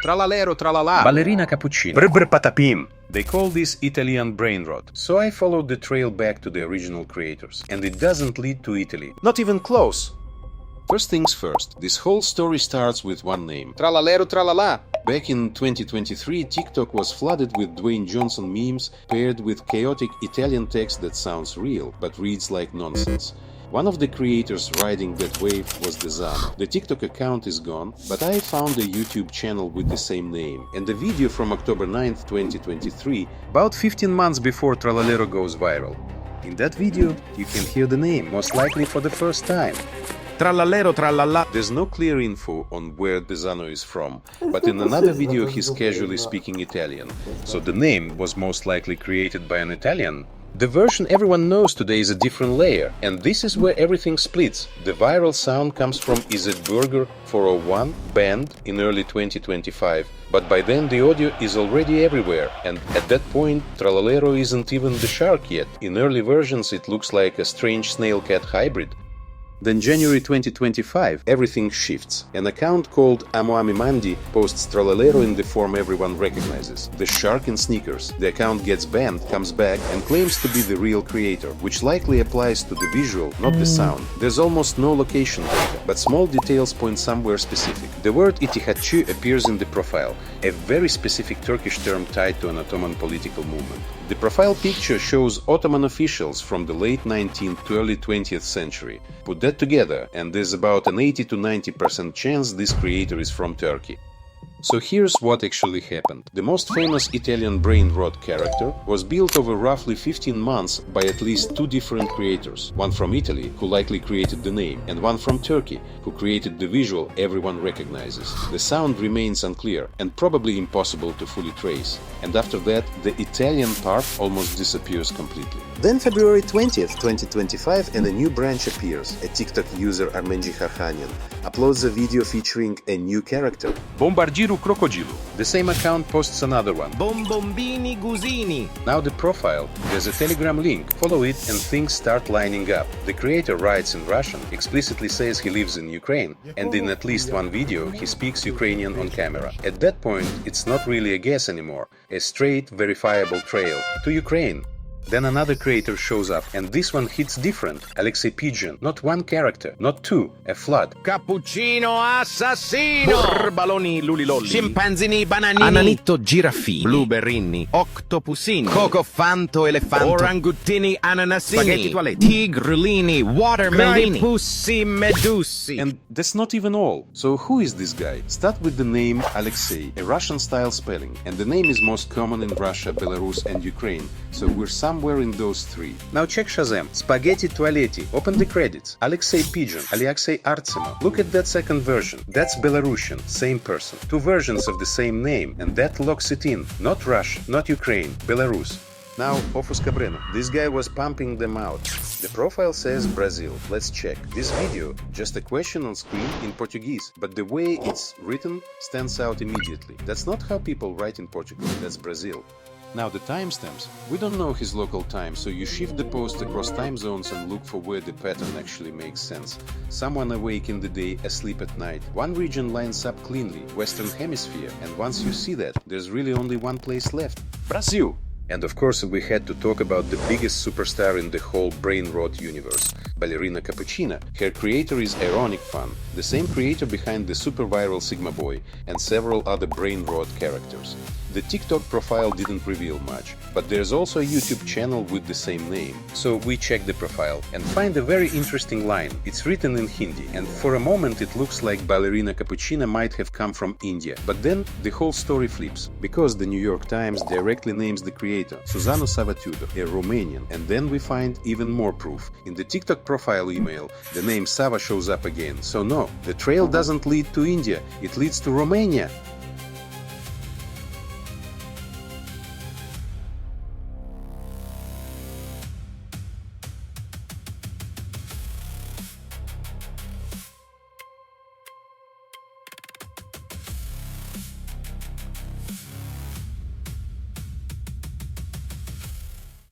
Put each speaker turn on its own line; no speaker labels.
Tralalero Tralala.
Ballerina Cappuccina.
Brr Brr Patapim. They call this Italian Brainrot. So I followed the trail back to the original creators. And it doesn't lead to Italy. Not even close. First things first, this whole story starts with one name. Tralalero Tralala. Back in 2023, TikTok was flooded with Dwayne Johnson memes paired with chaotic Italian text that sounds real, but reads like nonsense. One of the creators riding that wave was Dezano. The TikTok account is gone, but I found a YouTube channel with the same name, and a video from October 9th, 2023, about 15 months before Tralalero goes viral. In that video, you can hear the name, most likely for the first time.
Tralalero Tralala.
There's no clear info on where Dezano is from, but in another video he's casually speaking Italian, so the name was most likely created by an Italian. The version everyone knows today is a different layer, and this is where everything splits. The viral sound comes from Is It Burger 401 band in early 2025, but by then the audio is already everywhere, and at that point Tralalero isn't even the shark yet. In early versions it looks like a strange snail-cat hybrid. Then January 2025, everything shifts. An account called Amo Ami Mandi posts Tralalero in the form everyone recognizes, the shark in sneakers. The account gets banned, comes back and claims to be the real creator, which likely applies to the visual, not the sound. There's almost no location data, but small details point somewhere specific. The word İttihatçı appears in the profile, a very specific Turkish term tied to an Ottoman political movement. The profile picture shows Ottoman officials from the late 19th to early 20th century. Put that together, and there's about an 80 to 90% chance this creator is from Turkey. So here's what actually happened. The most famous Italian Brainrot character was built over roughly 15 months by at least two different creators, one from Italy, who likely created the name, and one from Turkey, who created the visual everyone recognizes. The sound remains unclear and probably impossible to fully trace, and after that the Italian part almost disappears completely. Then February 20th, 2025, and a new branch appears. A TikTok user, Armenji Harhanian, uploads a video featuring a new character, Bombardiro Crocodilo. The same account posts another one,
Bombombini Gusini.
Now the profile, there's a Telegram link, follow it and things start lining up. The creator writes in Russian, explicitly says he lives in Ukraine, and in at least one video he speaks Ukrainian on camera. At that point it's not really a guess anymore, a straight, verifiable trail to Ukraine. Then another creator shows up, and this one hits different. Alexei Pigeon, not one character, not two, a flood.
Cappuccino assassino. Baloni lulilolli. Scimpanzini bananini. Ananito giraffini. Blueberrini. Octopusini. Cocofanto elefanto. Orangutini ananasini. Spaghetti toaletti. Tigrulini. Watermelini. Pussi medusi.
And that's not even all. So who is this guy? Start with the name Alexei, a Russian-style spelling, and the name is most common in Russia, Belarus and Ukraine, so we're somewhere in those three. Now check Shazam. Spaghetti toaletti. Open the credits. Alexei Pigeon. Alexei Artsimo. Look at that second version. That's Belarusian. Same person. Two versions of the same name, and that locks it in. Not Russia, not Ukraine, Belarus. Now, Ofus Cabreno. This guy was pumping them out. The profile says Brazil. Let's check. This video, just a question on screen in Portuguese, but the way it's written stands out immediately. That's not how people write in Portugal. That's Brazil. Now the timestamps. We don't know his local time, so you shift the post across time zones and look for where the pattern actually makes sense. Someone awake in the day, asleep at night. One region lines up cleanly, Western Hemisphere, and once you see that, there's really only one place left. Brazil! And of course we had to talk about the biggest superstar in the whole Brainrot universe, Ballerina Cappuccina. Her creator is Ironic Fun, the same creator behind the super viral Sigma Boy and several other Brainrot characters. The TikTok profile didn't reveal much, but there's also a YouTube channel with the same name. So we check the profile and find a very interesting line. It's written in Hindi, and for a moment it looks like Ballerina Cappuccina might have come from India. But then the whole story flips, because the New York Times directly names the creator, Suzano Savatiudo, a Romanian, and then we find even more proof. In the TikTok profile email, the name Sava shows up again. So no, the trail doesn't lead to India, it leads to Romania.